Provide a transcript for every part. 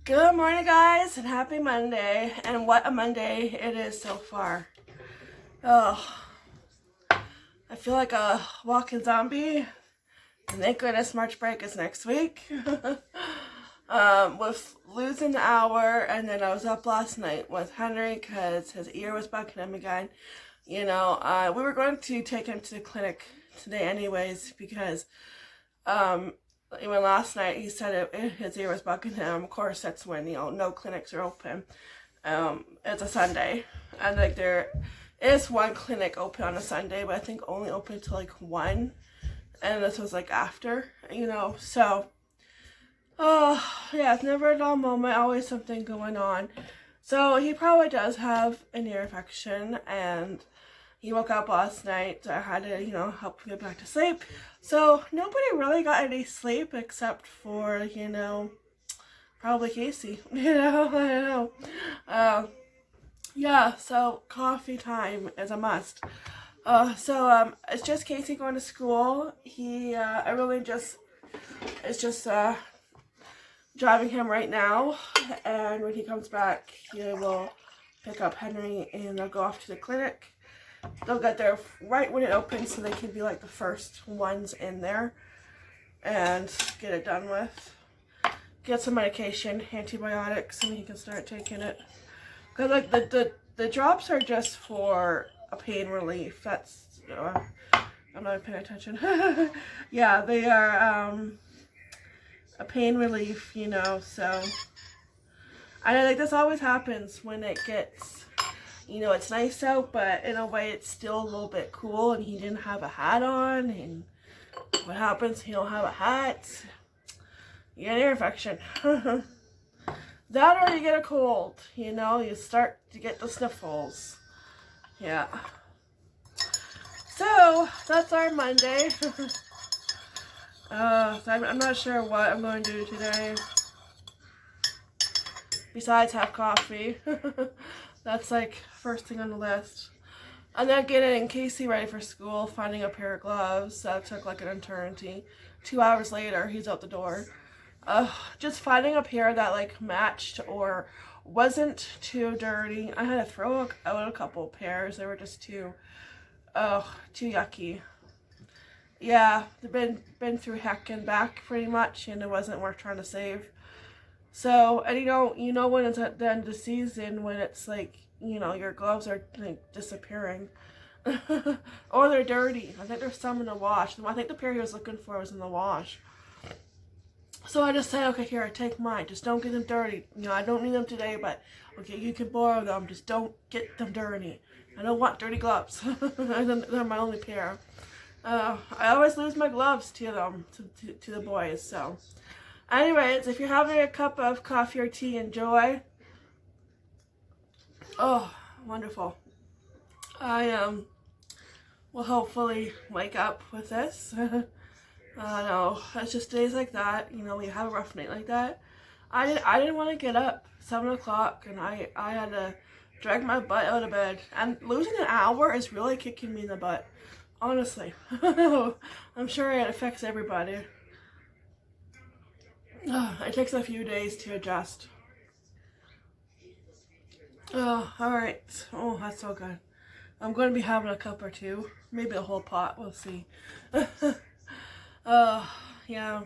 Good morning, guys, and happy Monday. And what a Monday it is so far. Oh, I feel like a walking zombie. And thank goodness March break is next week. With losing the hour, and then I was up last night with Henry because his ear was bugging him again. We were going to take him to the clinic today anyways because even last night he said his ear was bugging him. Of course, that's when no clinics are open. It's a Sunday, and like there is one clinic open on a Sunday, but I think only open till like 1, and this was like after, so yeah, it's never a dull moment, always something going on. So he probably does have an ear infection, and he woke up last night, so I had to, help him get back to sleep. So nobody really got any sleep except for, probably Casey. I don't know. Yeah, so coffee time is a must. It's just Casey going to school. It's just driving him right now, and when he comes back, he will pick up Henry and they'll go off to the clinic. They'll get there right when it opens so they can be like the first ones in there and get it done with. Get some medication, antibiotics, and he can start taking it. Because like the drops are just for a pain relief. That's, I'm not paying attention. Yeah, they are a pain relief, so. I know like this always happens when it gets, it's nice out, but in a way it's still a little bit cool, and he didn't have a hat on, and what happens if you don't have a hat? You get an ear infection. That or you get a cold, you start to get the sniffles. Yeah. So, that's our Monday. So I'm not sure what I'm going to do today. Besides have coffee. That's like first thing on the list. And then getting Casey ready for school, finding a pair of gloves. That took like an eternity. 2 hours later, he's out the door. Just finding a pair that like matched or wasn't too dirty. I had to throw out a couple pairs. They were just too yucky. Yeah, they've been through heck and back pretty much, and it wasn't worth trying to save. So, and when it's at the end of the season, when it's like, your gloves are like disappearing. Or they're dirty. I think there's some in the wash. I think the pair he was looking for was in the wash. So I just said, okay, here, take mine. Just don't get them dirty. I don't need them today, but okay, you can borrow them. Just don't get them dirty. I don't want dirty gloves. They're my only pair. I always lose my gloves to them, to the boys, so. Anyways, if you're having a cup of coffee or tea, enjoy. Oh, wonderful. I will hopefully wake up with this. No, it's just days like that, we have a rough night like that. I didn't want to get up 7 o'clock, and I had to drag my butt out of bed. And losing an hour is really kicking me in the butt. Honestly. I'm sure it affects everybody. It takes a few days to adjust. Oh, alright. Oh, that's so good. I'm going to be having a cup or two. Maybe a whole pot. We'll see. Yeah.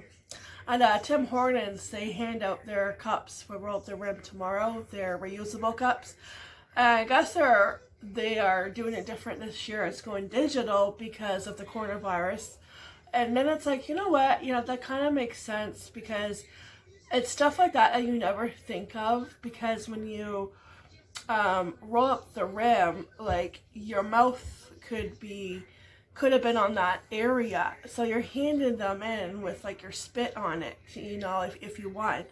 And Tim Hortons, they hand out their cups for World of the Rim tomorrow. They're reusable cups. I guess they are doing it different this year. It's going digital because of the coronavirus. And then it's like, you know what? That kind of makes sense because it's stuff like that you never think of, because when you roll up the rim, like your mouth could have been on that area. So you're handing them in with like your spit on it, if you want.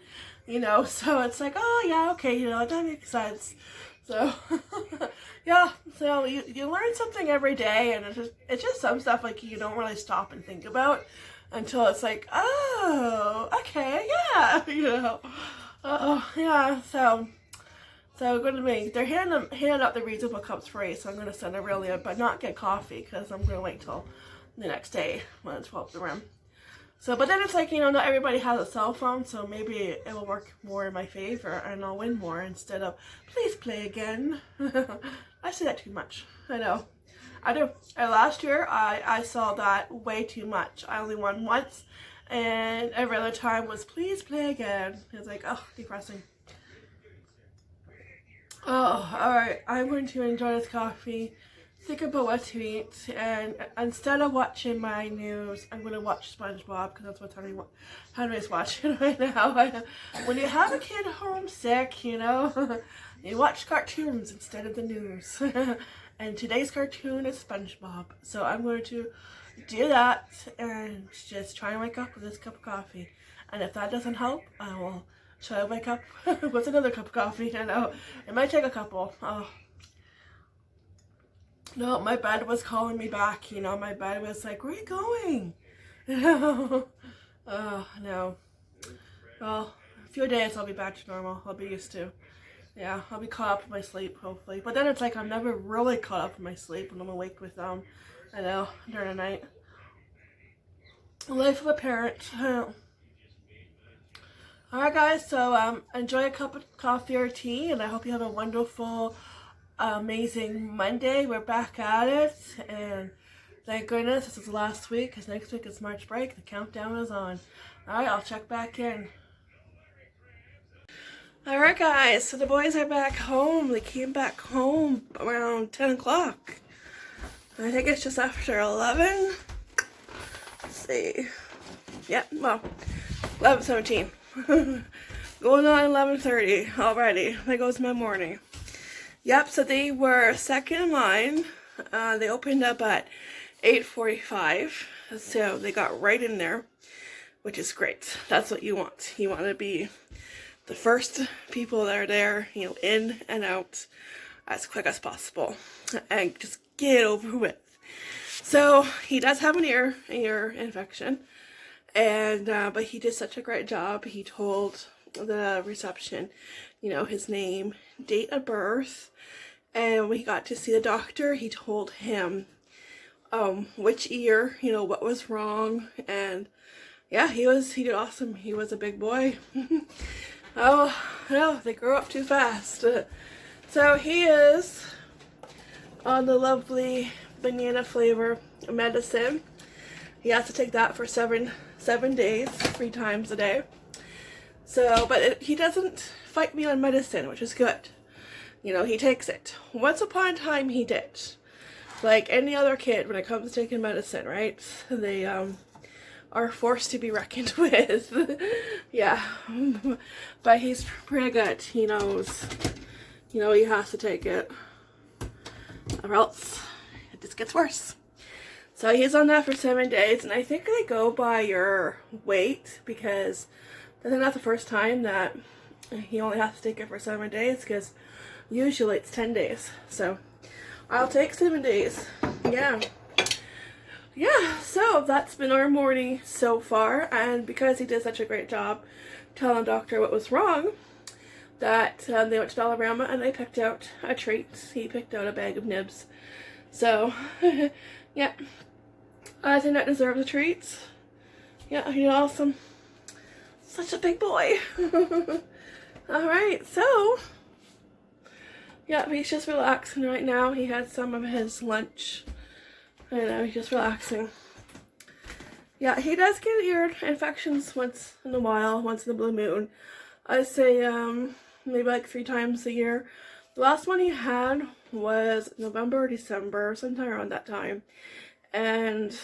So it's like, oh yeah, okay, that makes sense. So, yeah, so you learn something every day, and it's just some stuff like you don't really stop and think about until it's like, oh, okay, yeah, yeah, so going to be, they're handing out the reusable cups free, so I'm going to send a real in, but not get coffee, because I'm going to wait till the next day when it's 12 the rim. So, but then it's like, you know, not everybody has a cell phone, so maybe it will work more in my favor and I'll win more instead of, please play again. I say that too much. I know. I do. Last year, I saw that way too much. I only won once, and every other time was, please play again. It's like, oh, depressing. Oh, alright. I'm going to enjoy this coffee, think about what to eat, and instead of watching my news, I'm going to watch SpongeBob, because that's what Henry's watching right now. When you have a kid homesick, you know, you watch cartoons instead of the news. And today's cartoon is SpongeBob. So I'm going to do that and just try and wake up with this cup of coffee. And if that doesn't help, I will try to wake up with another cup of coffee. I know it might take a couple. Oh. No, my bed was calling me back. You know, my bed was like, where are you going? Oh, no. Well, a few days I'll be back to normal. I'll be used to. Yeah, I'll be caught up with my sleep, hopefully. But then it's like I'm never really caught up with my sleep when I'm awake with them. I know, during the night. Life of a parent. Alright guys, so enjoy a cup of coffee or tea, and I hope you have a wonderful, amazing Monday. We're back at it, and thank goodness this is last week, because next week is March break. The countdown is on. Alright, I'll check back in. Alright guys, so the boys are back home. They came back home around 10 o'clock. I think it's just after 11. Let's see. Yeah, well, 11:17. Going on 11:30 already. There goes my morning. Yep, so they were second in line. They opened up at 8:45. So they got right in there, which is great. That's what you want. You want to be the first people that are there, you know, in and out as quick as possible and just get over with. So he does have an ear infection, and but he did such a great job. He told the reception, you know, his name, date of birth, and when he got to see the doctor, he told him which ear, you know, what was wrong, and yeah, he did awesome. He was a big boy. Oh, no, they grew up too fast. So he is on the lovely banana flavor medicine. He has to take that for seven days, 3 times a day. So, but he doesn't fight me on medicine, which is good. You know, he takes it. Once upon a time, he did. Like any other kid when it comes to taking medicine, right? They, are forced to be reckoned with. Yeah. But he's pretty good. He knows, you know, he has to take it, or else it just gets worse. So he's on that for 7 days, and I think they go by your weight, because I think that's the first time that he only has to take it for 7 days, because usually it's 10 days. So I'll take 7 days. Yeah. Yeah, so that's been our morning so far, and because he did such a great job telling the doctor what was wrong, that they went to Dollarama and I picked out a treat. He picked out a bag of nibs. So, yeah, I think that deserves a treat. Yeah, you're awesome. Such a big boy. Alright, so, yeah, he's just relaxing right now. He had some of his lunch. I know, he's just relaxing. Yeah, he does get ear infections once in a while, once in a blue moon. I'd say maybe like 3 times a year. The last one he had was November or December, sometime around that time. And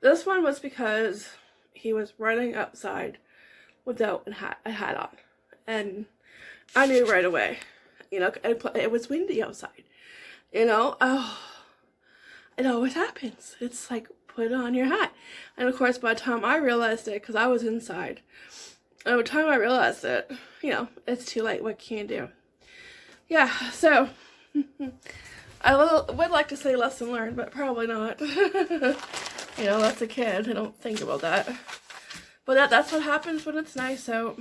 this one was because he was running outside without a hat on. And I knew right away, you know, it was windy outside. You know, oh, it always happens. It's like, put on your hat. And of course, by the time I realized it, because I was inside, and by the time I realized it, you know, it's too late. What can you do? Yeah, so I would like to say lesson learned, but probably not. You know, that's a kid. I don't think about that. But that's what happens when it's nice out.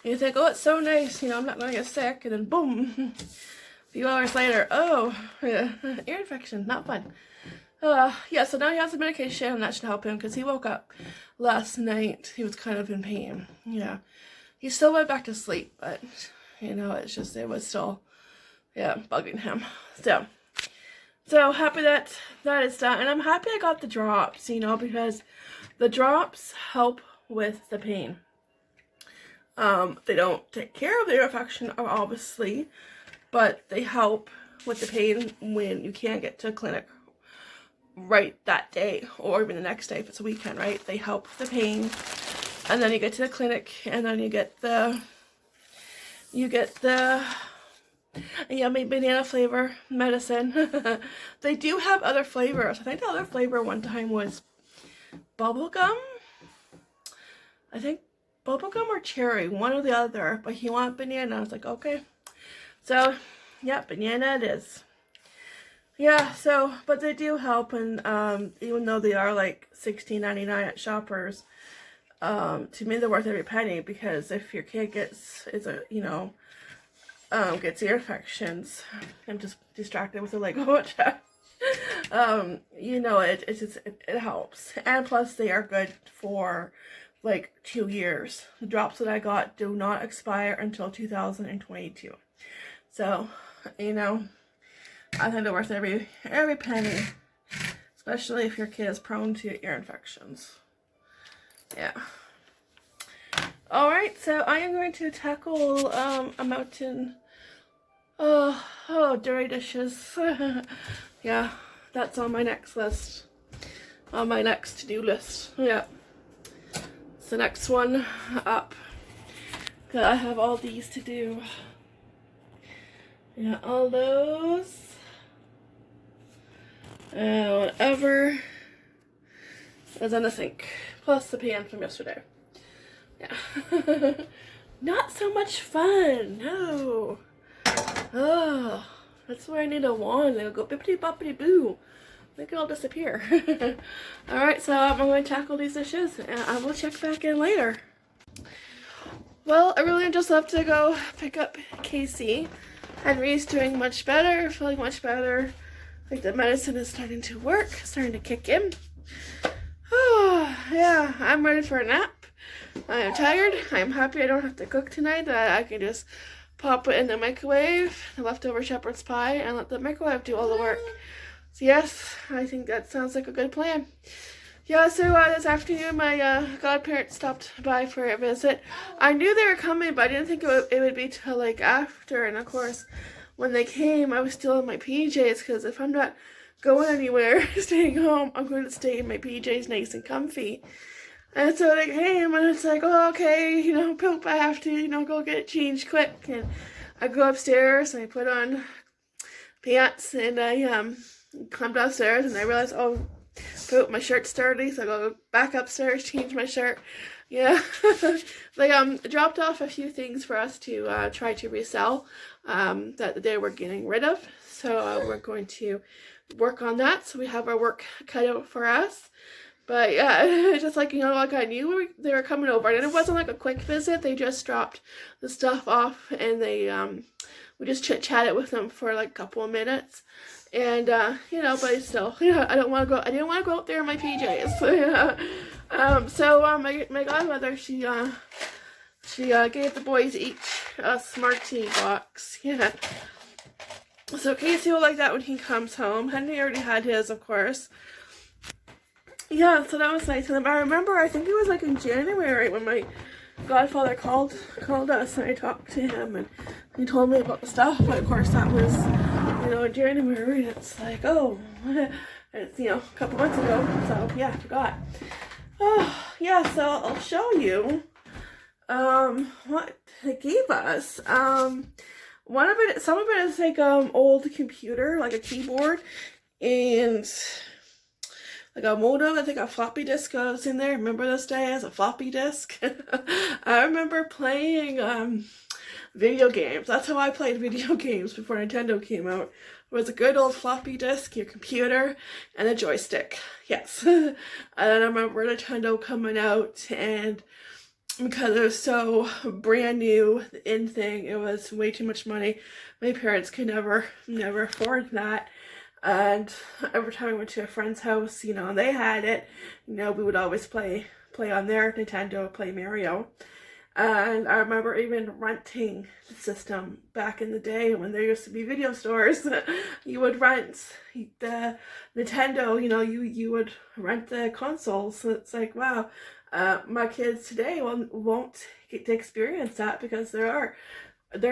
You think, oh, it's so nice, you know, I'm not going to get sick, and then boom. A few hours later, oh, yeah, ear infection, not fun. Yeah, so now he has the medication, and that should help him, because he woke up last night. He was kind of in pain. Yeah. He still went back to sleep, but, you know, it's just, it was still, yeah, bugging him. So happy that is done. And I'm happy I got the drops, you know, because the drops help with the pain. They don't take care of the ear infection, obviously, but they help with the pain when you can't get to a clinic right that day, or even the next day if it's a weekend, right? They help with the pain, and then you get to the clinic, and then you get the yummy banana flavor medicine. They do have other flavors. I think the other flavor one time was bubblegum. I think bubblegum or cherry, one or the other, but he wanted banana. I was like, okay. So, yeah, banana it is. Yeah, so, but they do help, and even though they are like $16.99 at Shoppers, to me they're worth every penny, because if your kid gets ear infections, I'm just distracted with the Lego chat. You know, it helps, and plus they are good for like 2 years. The drops that I got do not expire until 2022. So, you know, I think they're worth every penny, especially if your kid is prone to ear infections. Yeah. Alright, so I am going to tackle a mountain. Dirty dishes. Yeah, that's on my next list. On my next to-do list. Yeah. It's the next one up. Cause I have all these to do. Yeah, all those. Whatever is in the sink. Plus the pan from yesterday. Yeah. Not so much fun. No. Oh, that's where I need a wand. It'll go bippity boppity boo. Make it all disappear. Alright, so I'm going to tackle these dishes, and I will check back in later. Well, I really just left to go pick up Casey. Henry's doing much better, feeling much better. I think the medicine is starting to work, starting to kick in. Oh, yeah, I'm ready for a nap. I am tired. I'm happy I don't have to cook tonight, that I can just pop it in the microwave, the leftover shepherd's pie, and let the microwave do all the work. So yes, I think that sounds like a good plan. Yeah, so this afternoon my godparents stopped by for a visit. I knew they were coming, but I didn't think it would be till like after. And of course, when they came, I was still in my PJs, because if I'm not going anywhere, staying home, I'm going to stay in my PJs nice and comfy. And so they came, and it's like, oh, okay, you know, poop, I have to, you know, go get it changed quick. And I go upstairs, and I put on pants, and I come downstairs, and I realize, oh, poop, my shirt's dirty, so I go back upstairs, change my shirt. Yeah. They dropped off a few things for us to try to resell that they were getting rid of. So we're going to work on that, so we have our work cut out for us. But yeah, just like, you know, like I knew they were coming over, and it wasn't like a quick visit. They just dropped the stuff off, and they we just chit-chatted with them for like a couple of minutes. And you know, but still, yeah, I didn't want to go out there in my PJs. So my godmother, she gave the boys each a Smartie box. Yeah. So Casey will like that when he comes home. Henry already had his, of course. Yeah, so that was nice. And I remember, I think it was like in January when my godfather called us, and I talked to him, and he told me about the stuff. But of course, that was, you know, in January, and it's like, oh, it's, you know, a couple months ago. So yeah, I forgot. Oh, yeah. So I'll show you what they gave us. Some of it is like old computer, like a keyboard, and like a modem. I think a floppy disk was in there. Remember those days, a floppy disk? I remember playing video games. That's how I played video games before Nintendo came out. It was a good old floppy disk, your computer, and a joystick. Yes. And I remember Nintendo coming out, and because it was so brand new, the in thing, it was way too much money. My parents could never afford that. And every time I went to a friend's house, you know, and they had it, you know, we would always play on their Nintendo, play Mario. And I remember even renting the system back in the day when there used to be video stores. You would rent the Nintendo, you know, you would rent the consoles. So it's like, wow, my kids today won't get to experience that because there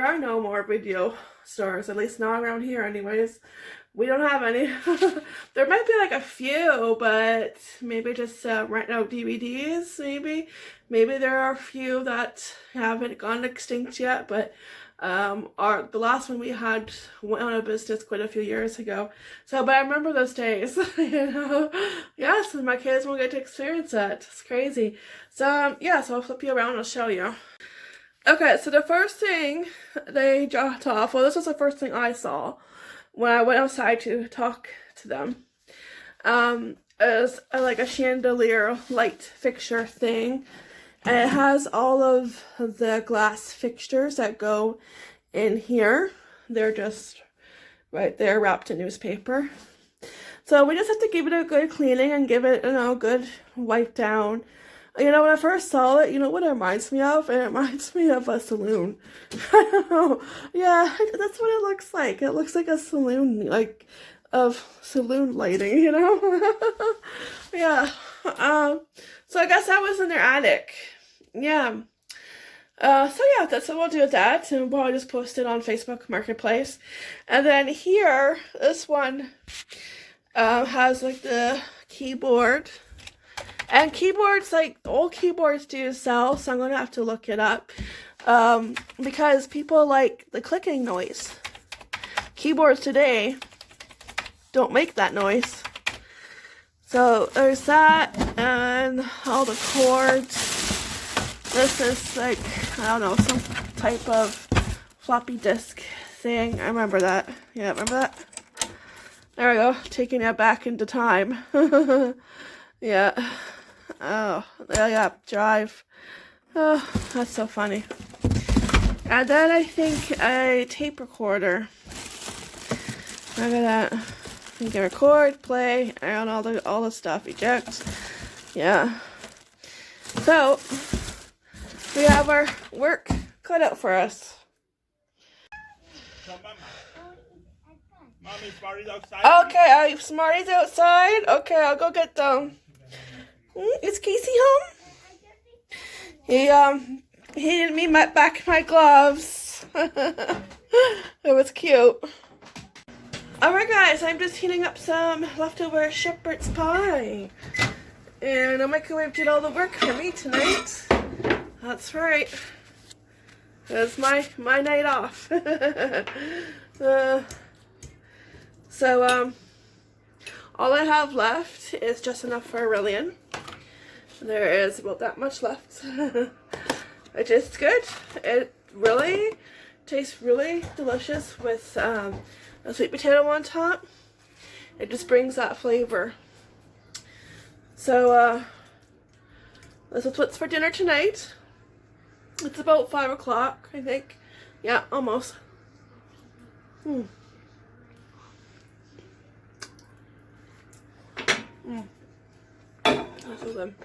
are no more video stores, at least not around here anyways. We don't have any. There might be like a few, but maybe just rent out DVDs, maybe. Maybe there are a few that haven't gone extinct yet, but the last one we had went out of business quite a few years ago. So, but I remember those days, you know. Yes, and my kids won't get to experience that. It's crazy. So, yeah, so I'll flip you around and I'll show you. Okay, so the first thing they dropped off, well, this was the first thing I saw when I went outside to talk to them, is like a chandelier light fixture thing. And it has all of the glass fixtures that go in here. They're just right there wrapped in newspaper. So we just have to give it a good cleaning and give it, you know, a good wipe down. You know, when I first saw it, you know what it reminds me of? It reminds me of a saloon. I don't know. Yeah, that's what it looks like. It looks like a saloon, like, of saloon lighting, you know? Yeah. So I guess that was in their attic. Yeah. So yeah, that's what we'll do with that. And we'll just post it on Facebook Marketplace. And then here, this one has like the keyboard. And keyboards, like old keyboards do sell, so I'm going to have to look it up. Because people like the clicking noise. Keyboards today don't make that noise. So there's that, and all the cords. This is like, I don't know, some type of floppy disk thing. I remember that. Yeah, remember that? There we go, taking it back into time. Yeah. Oh, yeah, drive. Oh, that's so funny. And then I think a tape recorder. Look at that. You can record, play, and all the stuff. Eject. Yeah. So we have our work cut out for us. Mommy's outside. Okay, Smarty's outside. Okay, I'll go get them. Is Casey home? He didn't mean back my gloves. It was cute. Alright guys, I'm just heating up some leftover shepherd's pie. And the microwave did all the work for me tonight. That's right. It's my night off. All I have left is just enough for Aurelian. There is about that much left. Which is good. It really tastes really delicious with a sweet potato on top. It just brings that flavor. So this is what's for dinner tonight. It's about 5 o'clock, I think. Yeah, almost. That's so good.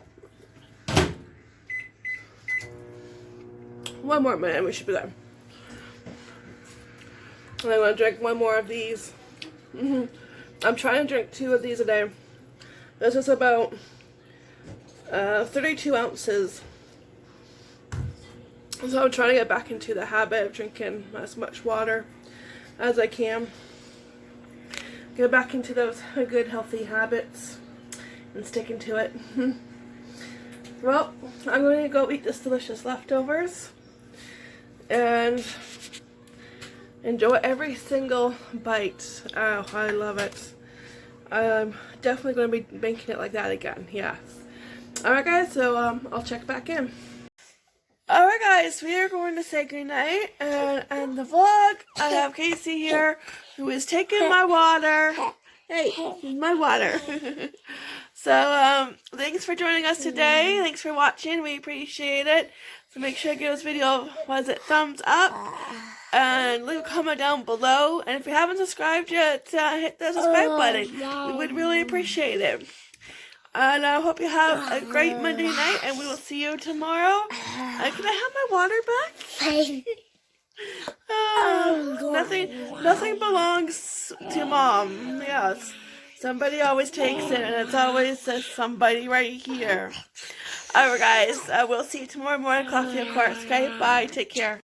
One more minute and we should be done. And I'm going to drink one more of these. I'm trying to drink 2 of these a day. This is about 32 ounces. So I'm trying to get back into the habit of drinking as much water as I can. Get back into those good healthy habits and sticking to it. Well, I'm going to go eat this delicious leftovers and enjoy every single bite. Oh, I love it. I'm definitely going to be making it like that again. Yes. Alright guys, so I'll check back in. Alright guys, we are going to say goodnight and end the vlog. I have Casey here who is taking my water. Hey, my water. So, thanks for joining us today. Thanks for watching. We appreciate it. So make sure to give this video, was it thumbs up? And leave a comment down below. And if you haven't subscribed yet, hit the subscribe button. We would really appreciate it. And I hope you have a great Monday night, and we will see you tomorrow. Can I have my water back? Nothing belongs to Mom. Yes. Somebody always takes it, and it's always somebody right here. Alright guys, we'll see you tomorrow morning, coffee of course. Okay, bye, take care.